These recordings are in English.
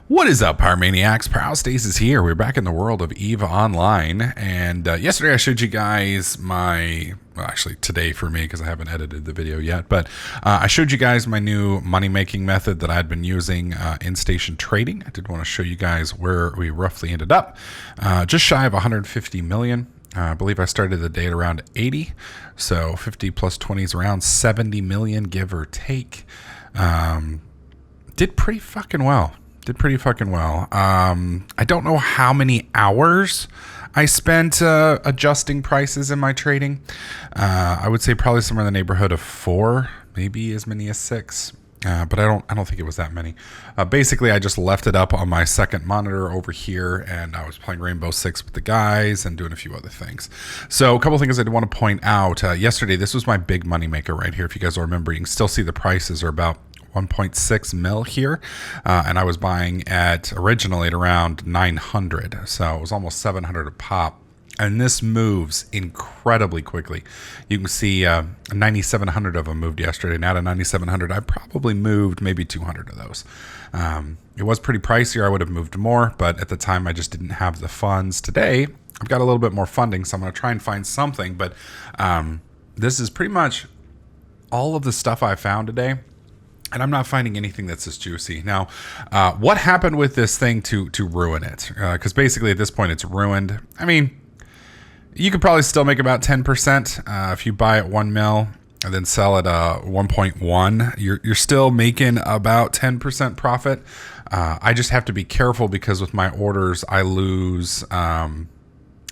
What is up, Power Maniacs? Stace is here. We're back in the world of EVE Online. And yesterday I showed you guys actually today for me because I haven't edited the video yet, but I showed you guys my new money-making method that I'd been using in station trading. I did want to show you guys where we roughly ended up. Just shy of 150 million. I believe I started the day at around 80. So 50 plus 20 is around 70 million, give or take. Did pretty fucking well. I don't know how many hours I spent adjusting prices in my trading. I would say probably somewhere in the neighborhood of 4, maybe as many as 6. But I don't think it was that many. Basically, I just left it up on my second monitor over here, and I was playing Rainbow Six with the guys and doing a few other things. So a couple things I did want to point out. Yesterday, this was my big money maker right here. If you guys will remember, you can still see the prices are about 1.6 mil here, and I was buying originally at around 900, so it was almost 700 a pop. And this moves incredibly quickly. You can see 9,700 of them moved yesterday. Now to 9,700, I probably moved maybe 200 of those. It was pretty pricey, or I would have moved more, but at the time I just didn't have the funds. Today, I've got a little bit more funding, so I'm going to try and find something, but this is pretty much all of the stuff I found today. And I'm not finding anything that's as juicy. Now, what happened with this thing to ruin it? Because basically at this point it's ruined. I mean, you could probably still make about 10% if you buy at 1 mil and then sell at 1.1. You're still making about 10% profit. I just have to be careful because with my orders I lose about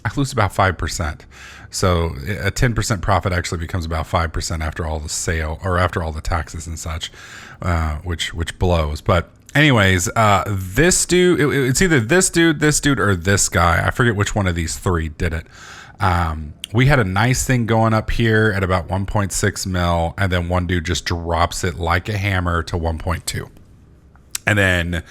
5%. So a 10% profit actually becomes about 5% after all the sale, or after all the taxes and such, which blows. But anyways, this dude, it's either this dude, or this guy. I forget which one of these three did it. We had a nice thing going up here at about 1.6 mil, and then one dude just drops it like a hammer to 1.2. And then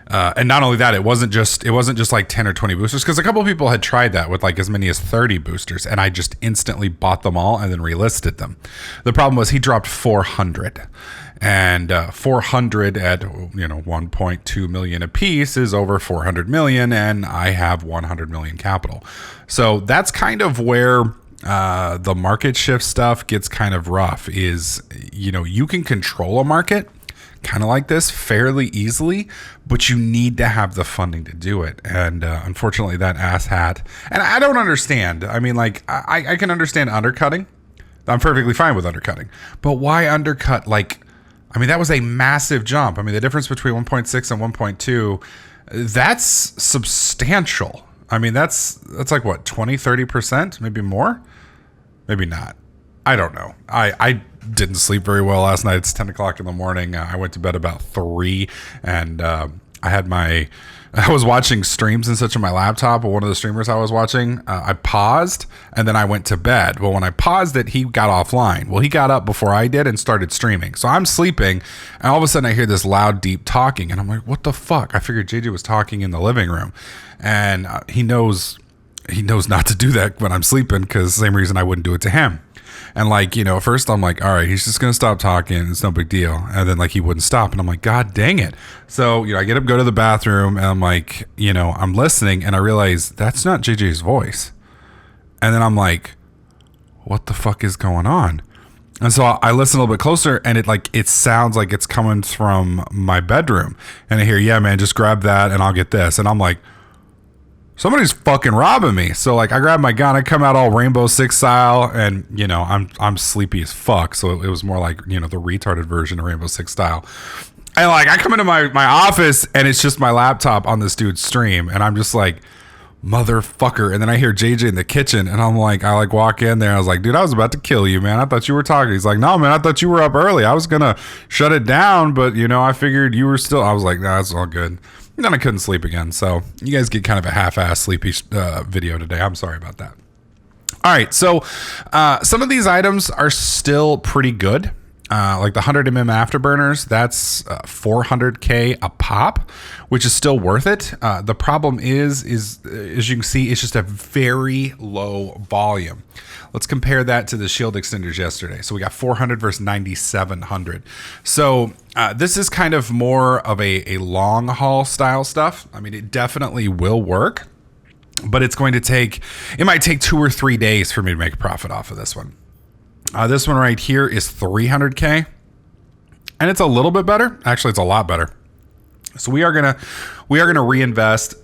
and not only that, it wasn't just like 10 or 20 boosters, because a couple of people had tried that with like as many as 30 boosters, and I just instantly bought them all and then relisted them. The problem was he dropped 400, and 400 at 1.2 million a piece is over 400 million, and I have 100 million capital. So that's kind of where the market shift stuff gets kind of rough. Is you can control a market kind of like this fairly easily, but you need to have the funding to do it. And unfortunately that asshat, and I don't understand. I mean, like I can understand undercutting. I'm perfectly fine with undercutting, but why undercut? That was a massive jump. I mean, the difference between 1.6 and 1.2, that's substantial. I mean, that's like what, 20-30%, maybe more, maybe not. I don't know. I didn't sleep very well last night. It's 10 o'clock in the morning. I went to bed about 3, and I was watching streams and such on my laptop. One of the streamers I was watching, I paused, and then I went to bed. Well, when I paused it, he got offline. Well, he got up before I did and started streaming. So I'm sleeping, and all of a sudden I hear this loud, deep talking, and I'm like, what the fuck? I figured JJ was talking in the living room, and he knows not to do that when I'm sleeping, because same reason I wouldn't do it to him. And at first I'm like, all right, he's just going to stop talking. It's no big deal. And then he wouldn't stop. And I'm like, God dang it. So, I get up, go to the bathroom, and I'm like, I'm listening, and I realize that's not JJ's voice. And then I'm like, what the fuck is going on? And so I listen a little bit closer, and it sounds like it's coming from my bedroom. And I hear, yeah, man, just grab that and I'll get this. And I'm like, somebody's fucking robbing me. So I grab my gun, I come out all Rainbow Six style, and I'm sleepy as fuck. So it was more like the retarded version of Rainbow Six style. And I come into my office, and it's just my laptop on this dude's stream, and I'm just like, motherfucker. And then I hear JJ in the kitchen, and I'm like, I walk in there, and I was like, dude, I was about to kill you, man. I thought you were talking. He's like, no, man, I thought you were up early. I was gonna shut it down, but I figured you were still. I was like, nah, it's all good. And then I couldn't sleep again. So you guys get kind of a half-ass sleepy video today. I'm sorry about that. All right. So some of these items are still pretty good. like the 100 afterburners, that's 400K a pop, which is still worth it. The problem is as you can see, it's just a very low volume. Let's compare that to the shield extenders yesterday. So we got 400 versus 9,700. So this is kind of more of a long haul style stuff. I mean, it definitely will work, but it might take 2 or 3 days for me to make a profit off of this one. This one right here is 300K, and it's a little bit better. Actually, it's a lot better. So we are gonna reinvest,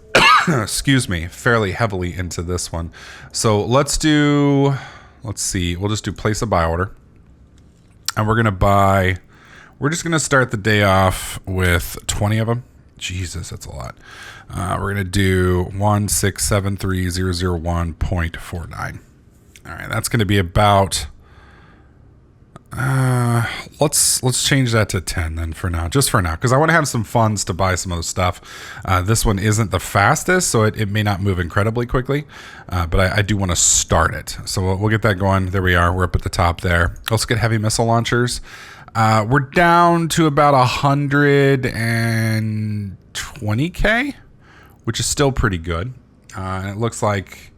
excuse me, fairly heavily into this one. So let's see, we'll just do place a buy order, and we're just gonna start the day off with 20 of them. Jesus, that's a lot. We're gonna do 1673001.49. All right, that's gonna be about. Let's change that to 10 then just for now, because I want to have some funds to buy some of the stuff. This one isn't the fastest, so it may not move incredibly quickly, but I do want to start it. So we'll get that going. There we are. We're up at the top there. Let's get heavy missile launchers. We're down to about 120K, which is still pretty good. And it looks like,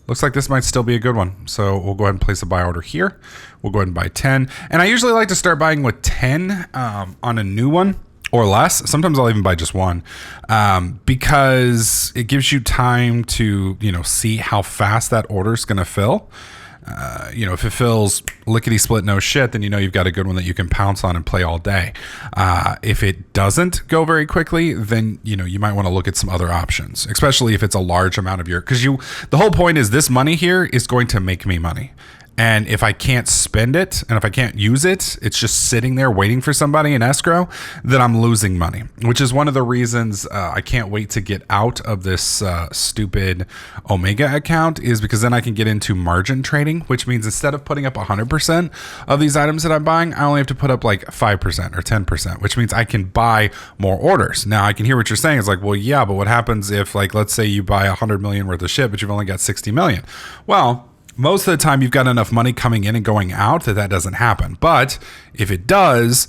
looks like this might still be a good one. So we'll go ahead and place a buy order here. We'll go ahead and buy 10. And I usually like to start buying with 10 on a new one or less. Sometimes I'll even buy just one because it gives you time to, see how fast that order is going to fill. If it fills lickety split no shit, then you've got a good one that you can pounce on and play all day. If it doesn't go very quickly, then you might want to look at some other options, especially if it's a large amount of the whole point is this money here is going to make me money. And if I can't spend it and if I can't use it, it's just sitting there waiting for somebody in escrow, then I'm losing money, which is one of the reasons I can't wait to get out of this stupid Omega account, is because then I can get into margin trading, which means instead of putting up 100% of these items that I'm buying, I only have to put up like 5% or 10%, which means I can buy more orders. Now I can hear what you're saying. It's like, well, yeah, but what happens if, like, let's say you buy 100 million worth of shit, but you've only got 60 million? Well, most of the time you've got enough money coming in and going out that doesn't happen. But if it does,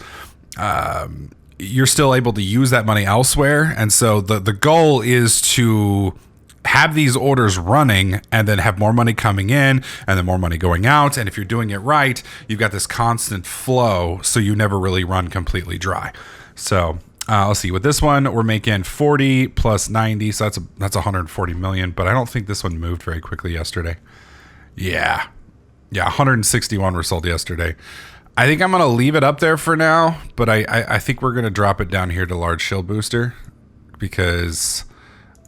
you're still able to use that money elsewhere. And so the goal is to have these orders running and then have more money coming in and then more money going out. And if you're doing it right, you've got this constant flow, so you never really run completely dry. So let's see. With this one, we're making 40 plus 90, so that's 140 million. But I don't think this one moved very quickly yesterday. Yeah, 161 were sold yesterday. I think I'm going to leave it up there for now, but I think we're going to drop it down here to large shield booster because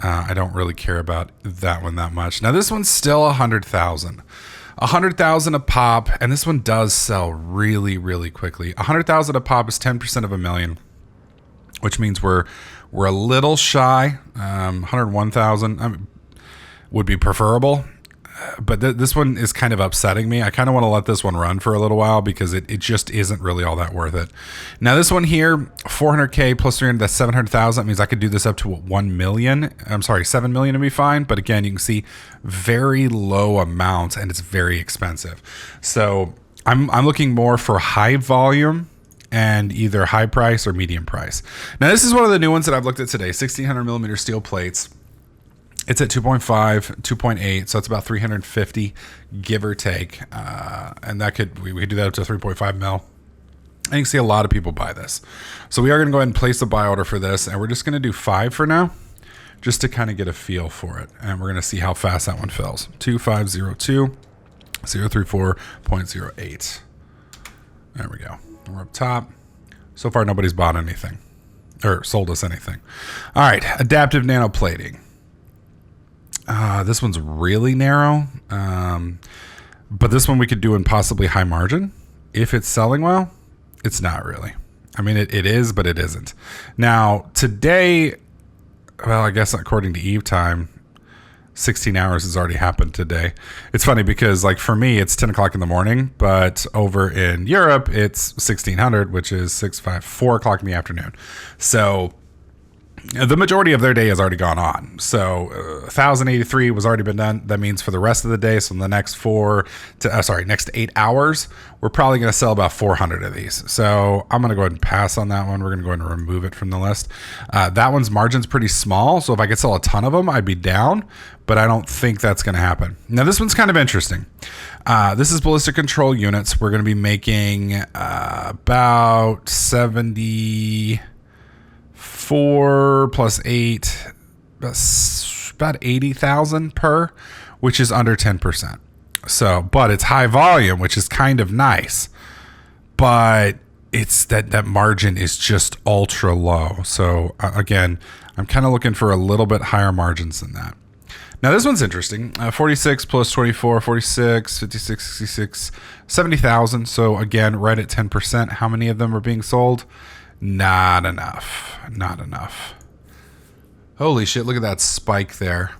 I don't really care about that one that much. Now, this one's still 100,000. 100,000 a pop, and this one does sell really, really quickly. 100,000 a pop is 10% of a million, which means we're a little shy. 101,000 would be preferable. But this one is kind of upsetting me. I kind of want to let this one run for a little while because it just isn't really all that worth it. Now this one here, 400K plus 300, that's 700,000. That means I could do this up to 1 million. I'm sorry, 7 million to be fine. But again, you can see very low amounts and it's very expensive. So I'm looking more for high volume and either high price or medium price. Now this is one of the new ones that I've looked at today, 1600 millimeter steel plates. It's at 2.5, 2.8, so it's about 350, give or take. And that we could do that up to 3.5 mil. And you can see a lot of people buy this. So we are going to go ahead and place a buy order for this, and we're just going to do 5 for now, just to kind of get a feel for it. And we're going to see how fast that one fills. 2502, 034.08. There we go. We're up top. So far, nobody's bought anything or sold us anything. All right, adaptive nanoplating. This one's really narrow, but this one we could do in possibly high margin. If it's selling well, it's not really. I mean, it is, but it isn't. Now, today, well, I guess according to Eve time, 16 hours has already happened today. It's funny because, like, for me, it's 10 o'clock in the morning, but over in Europe, it's 1600, which is 4 o'clock in the afternoon. So the majority of their day has already gone on. So 1,083 was already been done. That means for the rest of the day, so in the next next 8 hours, we're probably going to sell about 400 of these. So I'm going to go ahead and pass on that one. We're going to go ahead and remove it from the list. That one's margin's pretty small. So if I could sell a ton of them, I'd be down, but I don't think that's going to happen. Now this one's kind of interesting. This is ballistic control units. We're going to be making about 74 plus 8, about 80,000 per, which is under 10%. So, but it's high volume, which is kind of nice, but it's that margin is just ultra low. So again, I'm kind of looking for a little bit higher margins than that. Now this one's interesting. 46 plus 24, 46, 56, 66, 70,000. So again, right at 10%. How many of them are being sold? Not enough. Not enough. Holy shit, look at that spike there.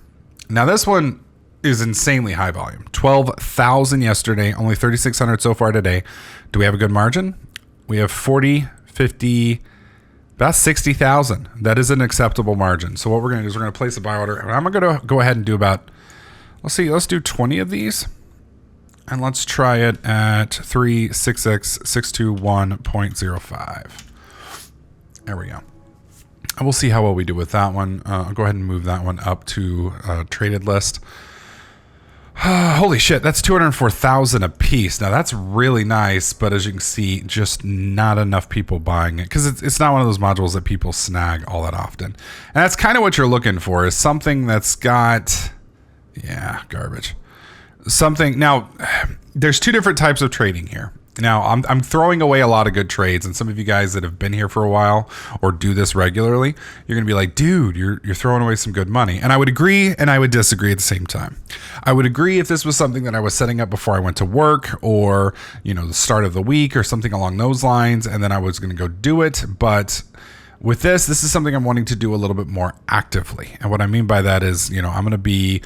Now this one is insanely high volume. 12,000 yesterday, only 3,600 so far today. Do we have a good margin? We have 40, 50, about 60,000. That is an acceptable margin. So what we're going to do is we're going to place a buy order. And I'm going to go ahead and do about, let's do 20 of these. And let's try it at 366,621.05. There we go. And we'll see how well we do with that one. I'll go ahead and move that one up to traded list. Holy shit, that's 204,000 a piece. Now that's really nice, but as you can see, just not enough people buying it because it's not one of those modules that people snag all that often. And that's kind of what you're looking for, is something that's got, garbage. Something. Now, there's two different types of trading here. Now, I'm throwing away a lot of good trades, and some of you guys that have been here for a while or do this regularly, you're going to be like, dude, you're throwing away some good money. And I would agree, and I would disagree at the same time. I would agree if this was something that I was setting up before I went to work or, the start of the week or something along those lines, and then I was going to go do it. But with this is something I'm wanting to do a little bit more actively. And what I mean by that is, I'm going to be,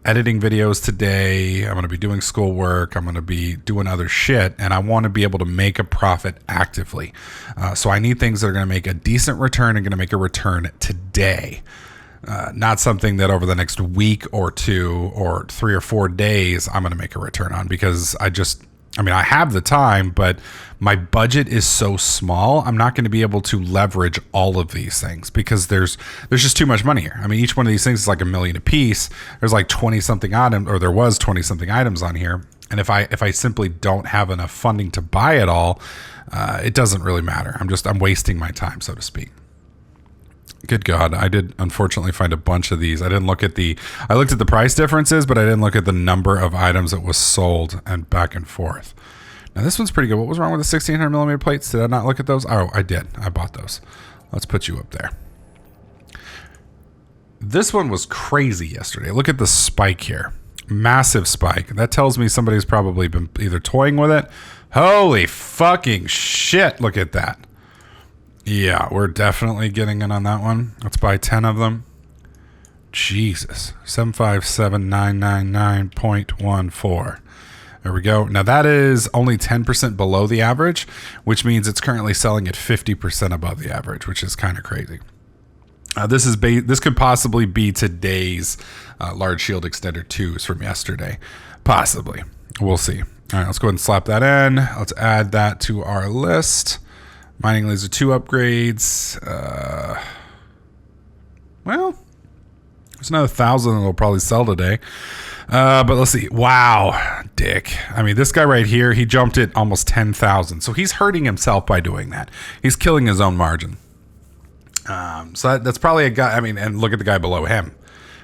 editing videos today. I'm going to be doing schoolwork. I'm going to be doing other shit. And I want to be able to make a profit actively. So I need things that are going to make a decent return and going to make a return today. Not something that over the next week or two or 3 or 4 days, I'm going to make a return on, because I have the time, but my budget is so small. I'm not going to be able to leverage all of these things because there's just too much money here. I mean, each one of these things is like $1 million a piece. There's like 20 something items, or there was 20 something items on here. And if I simply don't have enough funding to buy it all, it doesn't really matter. I'm wasting my time, so to speak. Good God, I did unfortunately find a bunch of these. I looked at the price differences, but I didn't look at the number of items that was sold and back and forth. Now this one's pretty good. What was wrong with the 1600 millimeter plates? Did I not look at those? Oh, I did. I bought those. Let's put you up there. This one was crazy yesterday. Look at the spike here. Massive spike. That tells me somebody's probably been either toying with it. Holy fucking shit. Look at that. Yeah, we're definitely getting in on that one. Let's buy 10 of them. Jesus. 757,999.14. There we go. Now that is only 10% below the average, which means it's currently selling at 50% above the average, which is kind of crazy. This could possibly be today's large shield extender 2s from yesterday. Possibly. We'll see. All right, let's go ahead and slap that in. Let's add that to our list. Mining laser 2 upgrades. Well, there's another 1,000 that will probably sell today. But let's see. Wow, dick. I mean, this guy right here, he jumped it almost 10,000. So he's hurting himself by doing that. He's killing his own margin. So that's probably a guy. I mean, and look at the guy below him.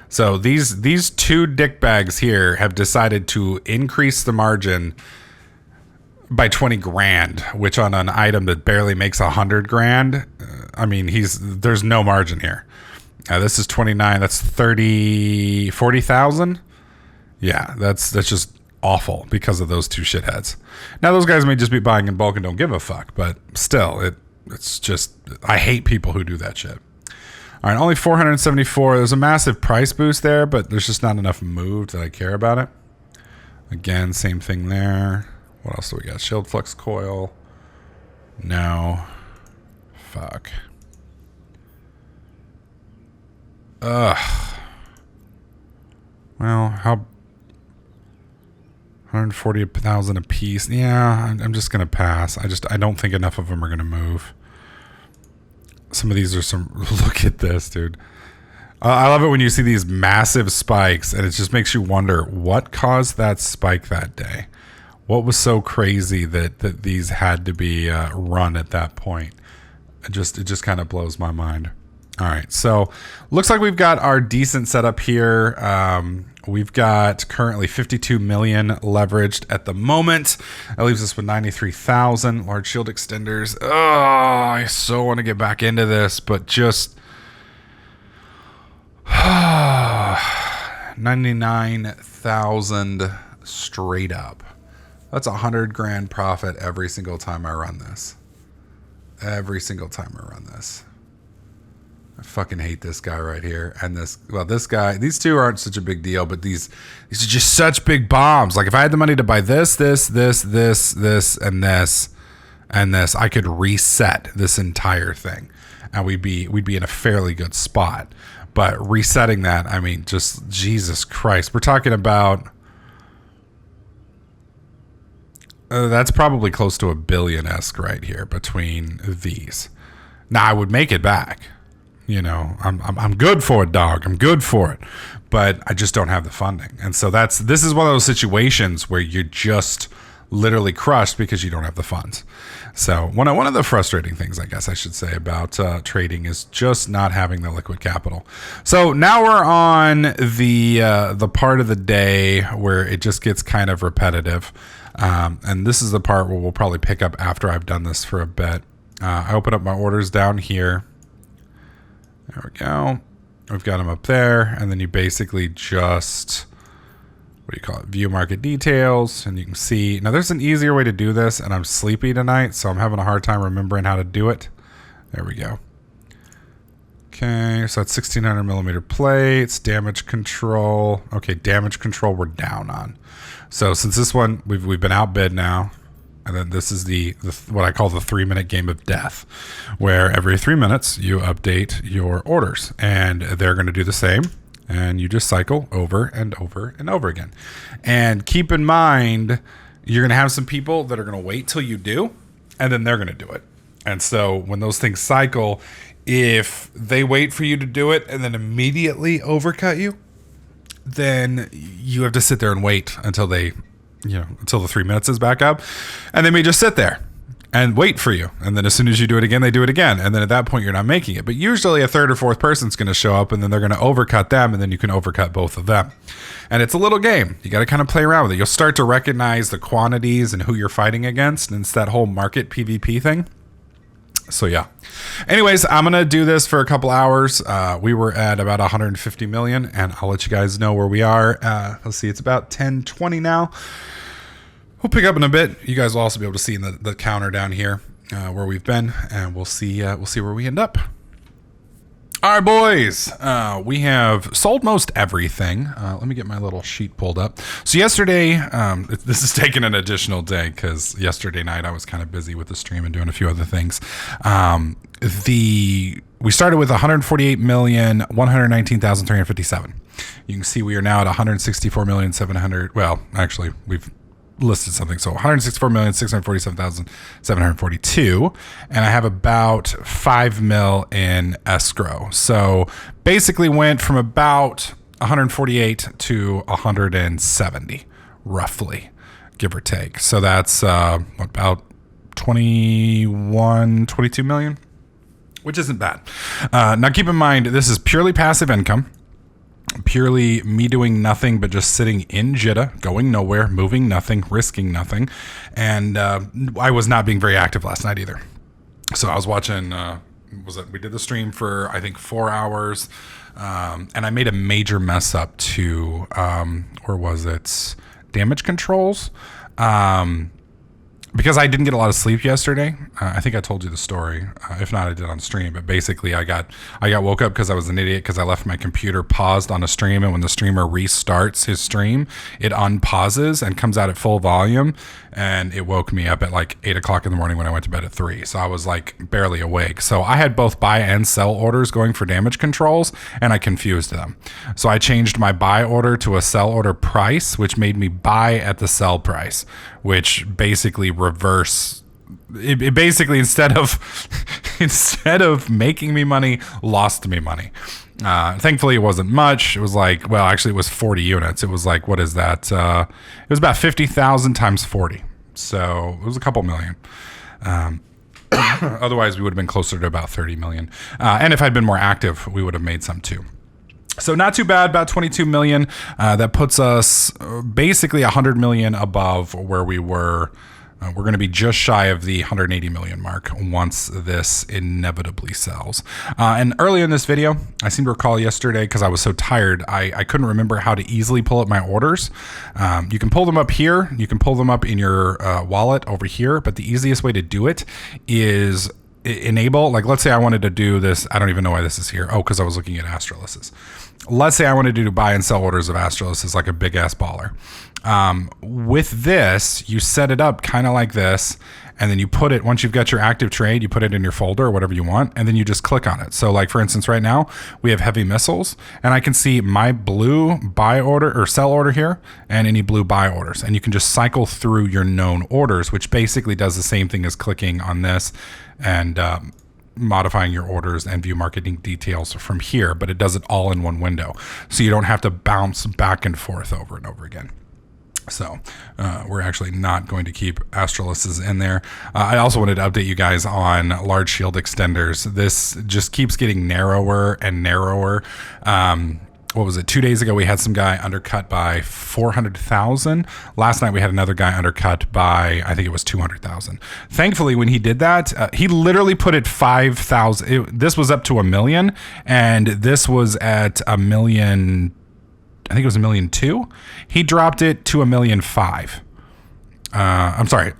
So these two dick bags here have decided to increase the margin by 20 grand, which on an item that barely makes 100 grand. I mean, there's no margin here. This is 29. That's 40,000. Yeah, that's just awful because of those two shitheads. Now those guys may just be buying in bulk and don't give a fuck, but still, it's just, I hate people who do that shit. All right, only 474. There's a massive price boost there, but there's just not enough moved that I care about it. Again, same thing there. What else do we got? Shield flux coil. No. Fuck. Ugh. Well, how 140,000 a piece. Yeah, I'm just gonna pass. I don't think enough of them are gonna move. Some of these are some. Look at this, dude. I love it when you see these massive spikes, and it just makes you wonder what caused that spike that day. What was so crazy that these had to be run at that point? It just kind of blows my mind. All right, so looks like we've got our decent setup here. We've got currently 52 million leveraged at the moment. That leaves us with 93,000 large shield extenders. Oh, I so want to get back into this, but just 99,000 straight up. That's 100 grand profit every single time I run this. Every single time I run this. I fucking hate this guy right here. And this guy, these two aren't such a big deal, but these are just such big bombs. Like if I had the money to buy this, and this, I could reset this entire thing. And we'd be in a fairly good spot. But resetting that, I mean, just Jesus Christ. We're talking about that's probably close to a billion-esque right here between these. Now I would make it back. You know, I'm good for it, dog. I'm good for it, but I just don't have the funding, and so this is one of those situations where you're just literally crushed because you don't have the funds. So one of the frustrating things, I guess I should say, about trading is just not having the liquid capital. So now we're on the part of the day where it just gets kind of repetitive, and this is the part where we'll probably pick up after I've done this for a bit. I open up my orders down here. There we go. We've got them up there, and then you basically just, what do you call it? View market details, and you can see. Now, there's an easier way to do this, and I'm sleepy tonight, so I'm having a hard time remembering how to do it. There we go. Okay, so that's 1600 millimeter plates, damage control. Okay, damage control we're down on. So since this one, we've been outbid now. And then this is the what I call the 3-minute game of death, where every 3 minutes you update your orders, and they're going to do the same, and you just cycle over and over and over again. And keep in mind, you're going to have some people that are going to wait till you do, and then they're going to do it. And so when those things cycle, if they wait for you to do it and then immediately overcut you, then you have to sit there and wait until until the 3 minutes is back up, and they may just sit there and wait for you. And then as soon as you do it again, they do it again. And then at that point, you're not making it. But usually a third or fourth person's going to show up, and then they're going to overcut them, and then you can overcut both of them. And it's a little game. You got to kind of play around with it. You'll start to recognize the quantities and who you're fighting against. And it's that whole market PvP thing. So yeah. Anyways, I'm going to do this for a couple hours. We were at about 150 million, and I'll let you guys know where we are. Let's see. It's about 10:20 now. We'll pick up in a bit. You guys will also be able to see in the counter down here where we've been, and we'll see where we end up. All right, boys. We have sold most everything. Let me get my little sheet pulled up. So yesterday, this is taking an additional day because yesterday night I was kind of busy with the stream and doing a few other things. We started with 148,119,357. You can see we are now at 164,700,000. Well, actually, we've listed something. So 164,647,742. And I have about 5 mil in escrow. So basically went from about 148 to 170, roughly, give or take. So that's about 22 million, which isn't bad. Now keep in mind, this is purely passive income. Purely me doing nothing but just sitting in jitta, going nowhere, moving nothing, risking nothing. And I was not being very active last night either. So I was watching, we did the stream for, I think, 4 hours. And I made a major mess up to, where was it? Damage controls. because I didn't get a lot of sleep yesterday. I think I told you the story. If not, I did on stream. But basically, I got woke up because I was an idiot because I left my computer paused on a stream, and when the streamer restarts his stream, it unpauses and comes out at full volume, and it woke me up at like 8 o'clock in the morning when I went to bed at 3. So I was like barely awake. So I had both buy and sell orders going for damage controls, and I confused them. So I changed my buy order to a sell order price, which made me buy at the sell price, which basically it basically instead of making me money, lost me money. Thankfully it wasn't much. It was like, well, actually it was 40 units. It was like, what is that? It was about 50,000 times 40. So it was a couple million. Otherwise we would have been closer to about 30 million. And if I'd been more active, we would have made some too. So not too bad, about 22 million. That puts us basically 100 million above where we were. We're going to be just shy of the 180 million mark once this inevitably sells. And earlier in this video, I seem to recall yesterday, because I was so tired, I couldn't remember how to easily pull up my orders. You can pull them up here. You can pull them up in your wallet over here. But the easiest way to do it is enable, like let's say I wanted to do this. I don't even know why this is here. Oh, because I was looking at Astralysis. Let's say I wanted to do buy and sell orders of Astralysis like a big ass baller. With this, you set it up kind of like this, and then you put it, once you've got your active trade, you put it in your folder or whatever you want, and then you just click on it. So like for instance, right now we have heavy missiles, and I can see my blue buy order or sell order here and any blue buy orders. And you can just cycle through your known orders, which basically does the same thing as clicking on this and, modifying your orders and view marketing details from here, but it does it all in one window. So you don't have to bounce back and forth over and over again. So we're actually not going to keep Astralysis in there. I also wanted to update you guys on large shield extenders. This just keeps getting narrower and narrower. What was it? 2 days ago, we had some guy undercut by 400,000. Last night, we had another guy undercut by, I think it was 200,000. Thankfully, when he did that, he literally put it 5,000. This was up to 1 million, and this was at 1 million. I think it was 1.2 million. He dropped it to 1.5 million. I'm sorry.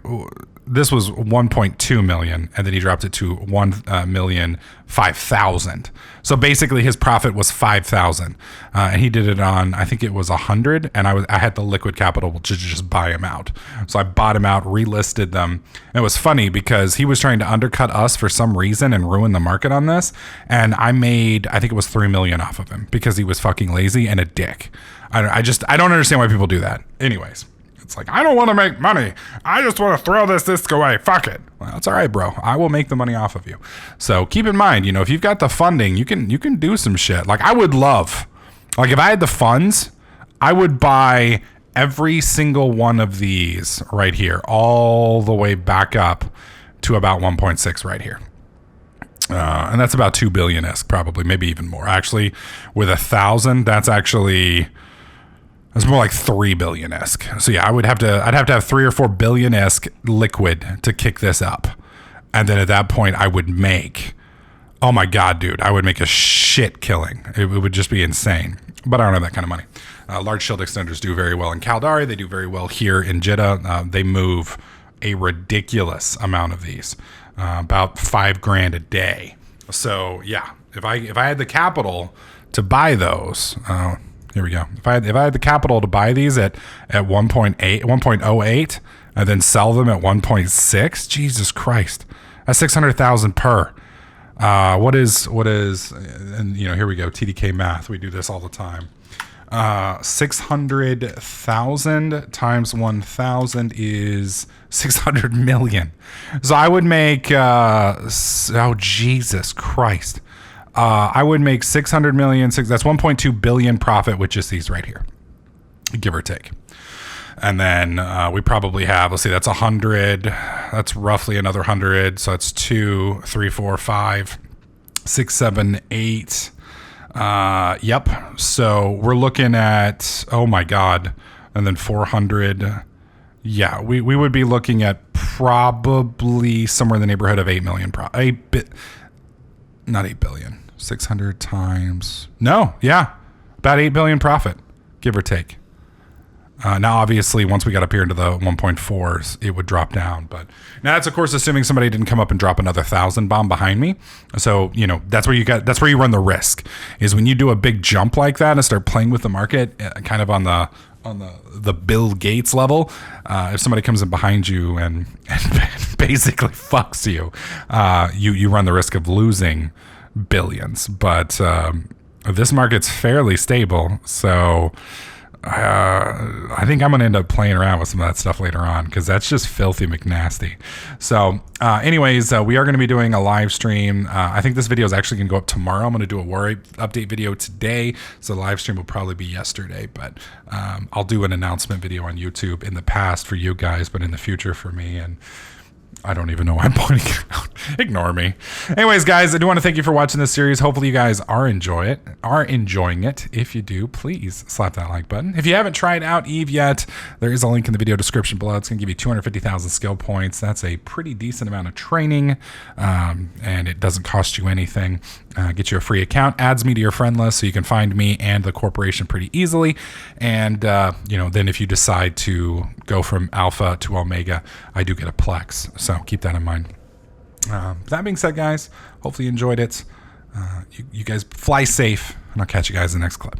This was 1.2 million, and then he dropped it to 1,005,000. So basically, his profit was 5,000, and he did it on, I think it was 100, and I had the liquid capital to just buy him out. So I bought him out, relisted them. And it was funny because he was trying to undercut us for some reason and ruin the market on this, and I made, I think it was 3 million off of him because he was fucking lazy and a dick. I don't understand why people do that. Anyways. It's like, I don't want to make money. I just want to throw this disc away. Fuck it. Well, that's all right, bro. I will make the money off of you. So keep in mind, if you've got the funding, you can do some shit. Like I would love, like if I had the funds, I would buy every single one of these right here, all the way back up to about 1.6 right here. And that's about 2 billion-esque, probably, maybe even more. Actually, with 1,000, that's actually... It's more like 3 billion-esque. So yeah, I'd have to have 3 or 4 billion-esque liquid to kick this up. And then at that point I would make, oh my God, dude, I would make a shit killing. It would just be insane. But I don't have that kind of money. Large shield extenders do very well in Caldari. They do very well here in Jeddah. They move a ridiculous amount of these, about $5,000 a day. So yeah, if I had the capital to buy those, here we go. If I had the capital to buy these at 1.08 and then sell them at 1.6, Jesus Christ, that's 600,000 per. What is? And here we go. TDK math. We do this all the time. 600,000 times 1,000 is 600 million. So I would make. Oh Jesus Christ. I would make 600 million. That's 1.2 billion profit with just these right here, give or take. And then we probably have, let's see, that's 100. That's roughly another 100. So that's 2, 3, 4, 5, 6, 7, 8. Yep. So we're looking at, oh my God. And then 400. Yeah, we would be looking at probably somewhere in the neighborhood of 8 million. Not 8 billion. 600 times. No, yeah. About 8 billion profit, give or take. Now, obviously, once we got up here into the 1.4s, it would drop down. But now that's, of course, assuming somebody didn't come up and drop another 1,000 bomb behind me. So, that's where you run the risk, is when you do a big jump like that and start playing with the market, kind of on the Bill Gates level. If somebody comes in behind you and basically fucks you, you run the risk of losing billions. But this market's fairly stable, so I think I'm going to end up playing around with some of that stuff later on, because that's just filthy McNasty. So anyways, we are going to be doing a live stream. I think this video is actually going to go up tomorrow. I'm going to do a war update video today, so the live stream will probably be yesterday, but I'll do an announcement video on YouTube in the past for you guys, but in the future for me. And I don't even know why I'm pointing it out. Ignore me. Anyways, guys, I do want to thank you for watching this series. Hopefully you guys are enjoying it. If you do, please slap that like button. If you haven't tried out Eve yet, there is a link in the video description below. It's going to give you 250,000 skill points. That's a pretty decent amount of training, and it doesn't cost you anything. Get you a free account, adds me to your friend list, so you can find me and the corporation pretty easily. And then if you decide to go from alpha to omega, I do get a plex. So keep that in mind. That being said, guys, hopefully you enjoyed it. You guys fly safe, and I'll catch you guys in the next clip.